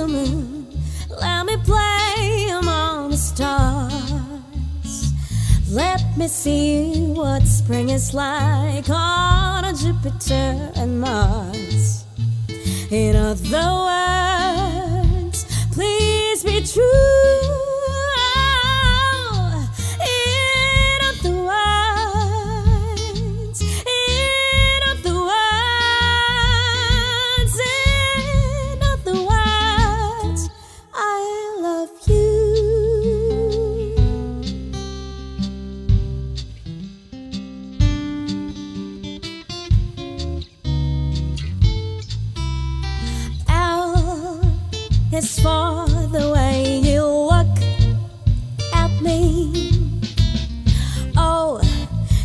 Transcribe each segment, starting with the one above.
moon, let me play among the stars. Let me see what spring is like on Jupiter and Mars. In other words, please be true. In other words, in other words, in other words, I love you. It's for the way you look at me. O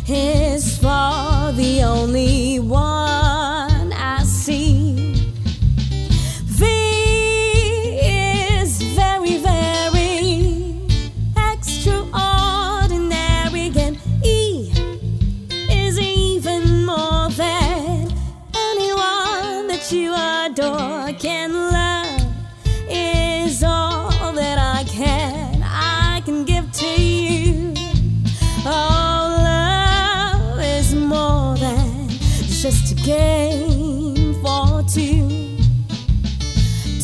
is for the only one I see. V is very, very extraordinary. And E is even more than anyone that you adore can love. Is all that I can give to you. Oh, love is more than just a game for two.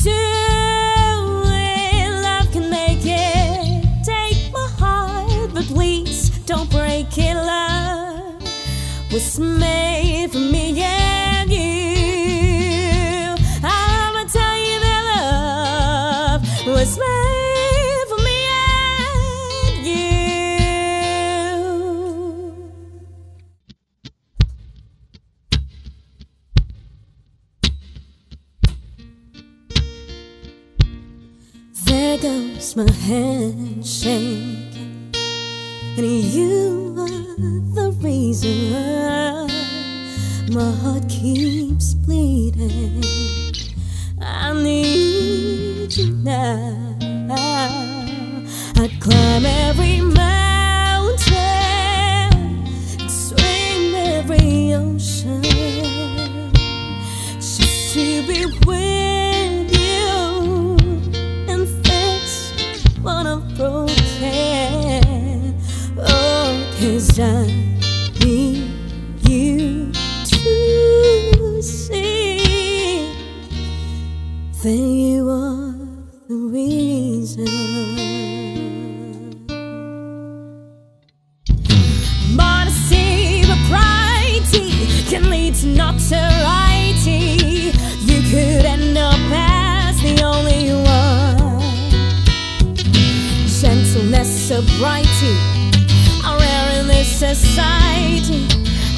Two in love can make it. Take my heart, but please don't break it. Love was made for me and you. I'ma tell you that love was made for me and you. There goes my hand shaking, and you are the reason my heart keeps bleeding. I need you now. I'd climb every mountain, swim every ocean, just to be with you and fix what I've broken. Oh, 'cause I need you to see that you are the reason. Modesty, propriety can lead to notoriety. You could end up as the only one. Gentleness, sobriety are rare in this society.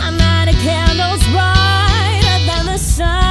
A night of candles brighter than the sun.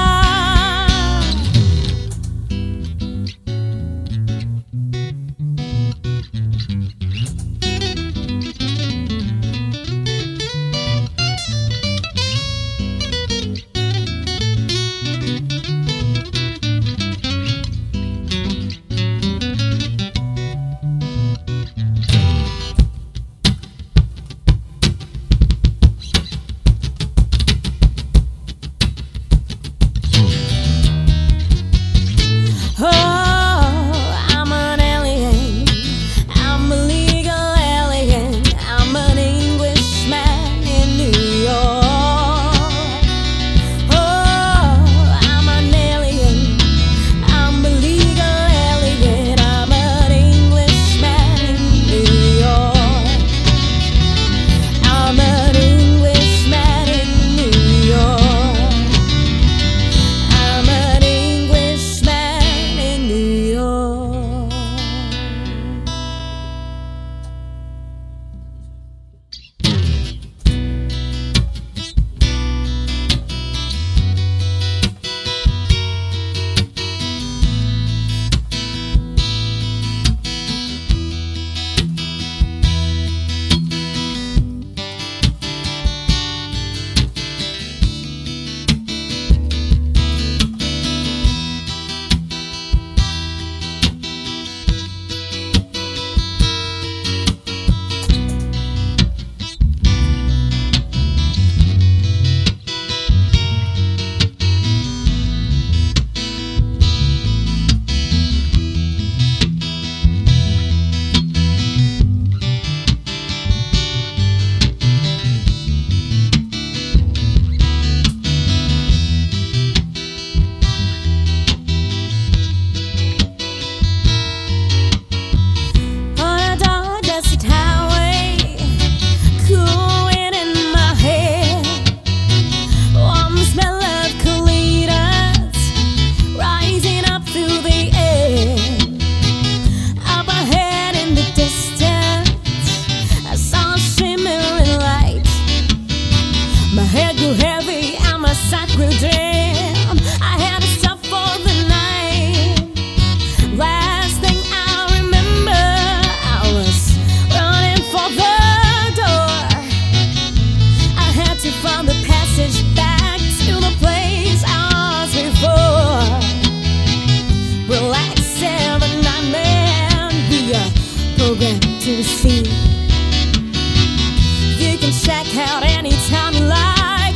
check out anytime you like,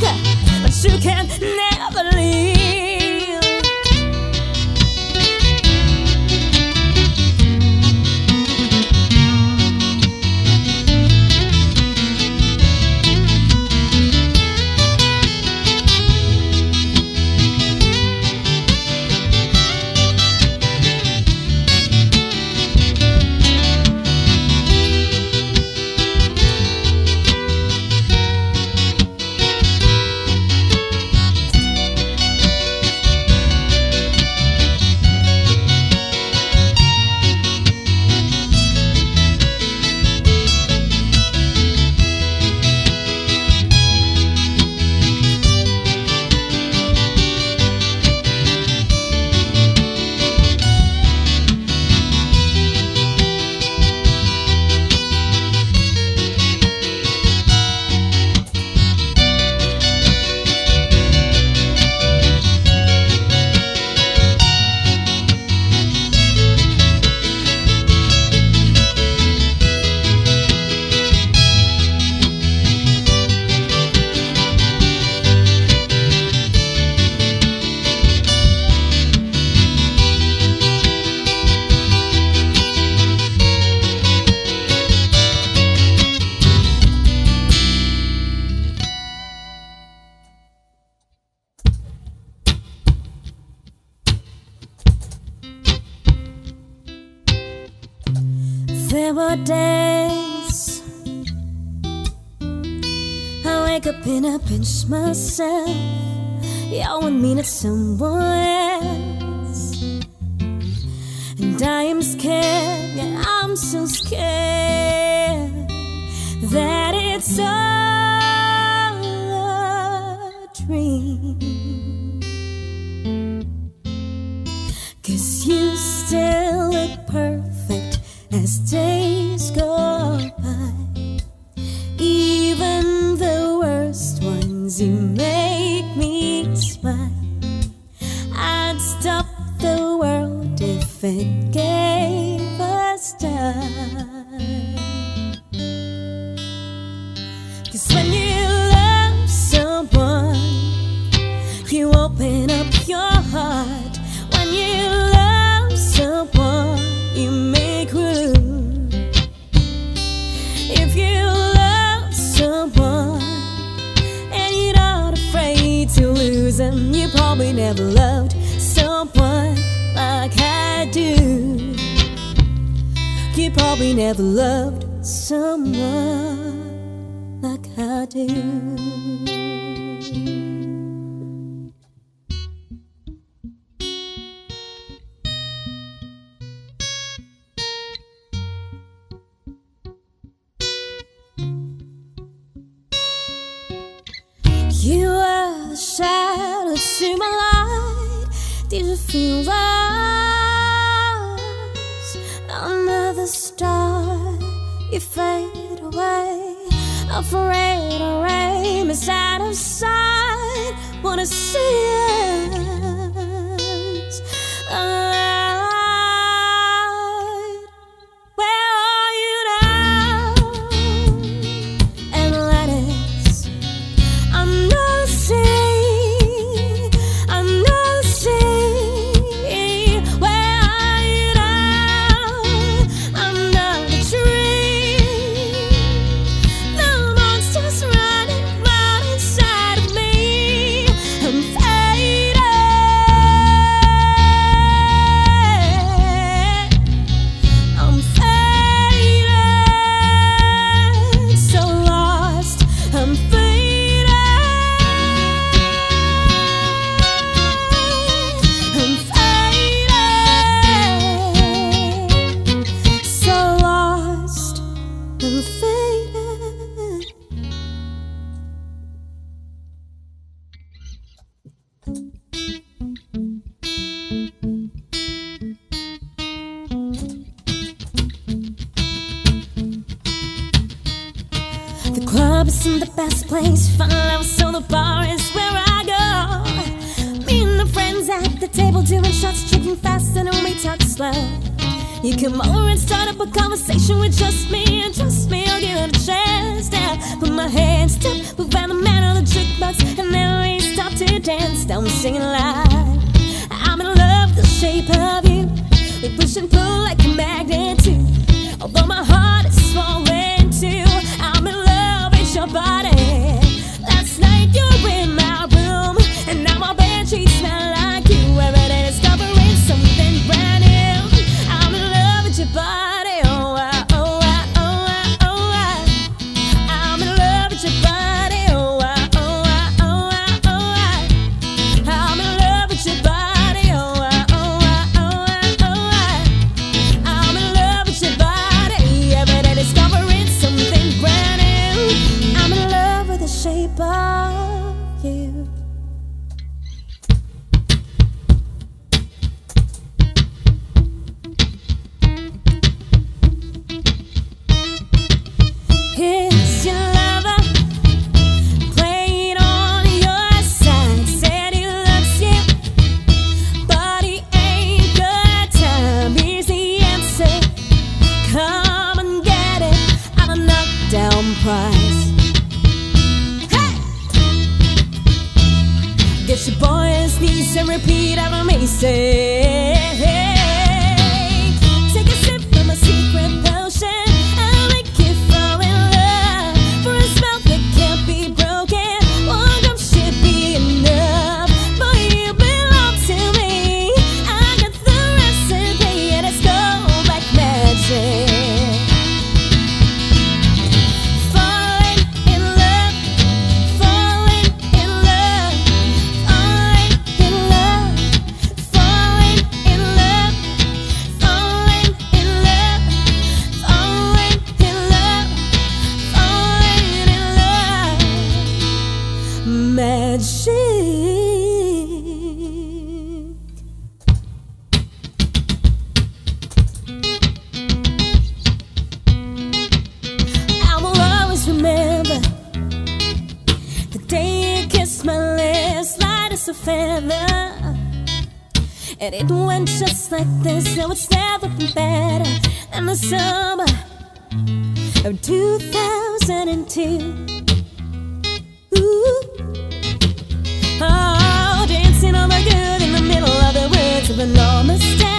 but you can never leave. There were days I wake up and I pinch myself. Yeah, I would mean it's someone else, and I am scared. Yeah, I'm so scared that it's all a dream. 'Cause you still look perfect as days go by. Even the worst ones, you make me smile. I'd stop the world if it gave us time. 'Cause when you love someone, you open up your heart. When you love someone, you make room. If you love someone and you're not afraid to lose them, you probably never loved someone like I do. You probably never loved someone like I do. You are the shadow to my light. Did you feel lost? Another star, you fade away. Afraid of rain is out of sight. Wanna see us alive. Where are you now? And let us, I'm not seeing, I'm not seeing. Where are you now? I'm not a dream. The monster's running wild inside of me. I'm faded. I'm faded. So lost. I'm faded. I'm faded. So lost. I'm faded. The club isn't the best place for love, so the bar is where I go. Me and the friends at the table doing shots, drinking fast, and we talk slow. You come over and start up a conversation with just me, and trust me, I'll give it a chance. Now put my hand you danced, I'm singing loud. I'm in love with the shape of you. We push and pull like a magnet too. Although my heart is falling too, I'm in love with your body. Last night you were in my room, and now my bed sheets smell like you. Every day discovering something brand new. I'm in love with your body. Oh, oh, oh, oh, oh. I'm in love with your body. Oh, oh, oh, oh, I'm in love with your body. Oh, oh, oh, oh, I'm in love with your body. Every day discovering something brand new. I'm in love with the shape of you. Here's your lover, playing on your side. Said he loves you, but he ain't got time. Here's the answer, come and get it at a knockdown price. Hey! Get your boys' knees and repeat after me. Say, take a sip from a secret potion. I'll make you fall in love. For a spell that can't be broken, one drop should be enough. Boy, you belong to me. I got the recipe, and it's go like magic. Falling in love, falling in love, falling in love, falling in love, falling in love, falling in love, falling in love. Magic. I will always remember the day you kissed my lips, light as a feather. And it went just like this. No, it's never been better than the summer of 2002. Ooh. Oh, dancing on the good in the middle of the woods of an all mistake.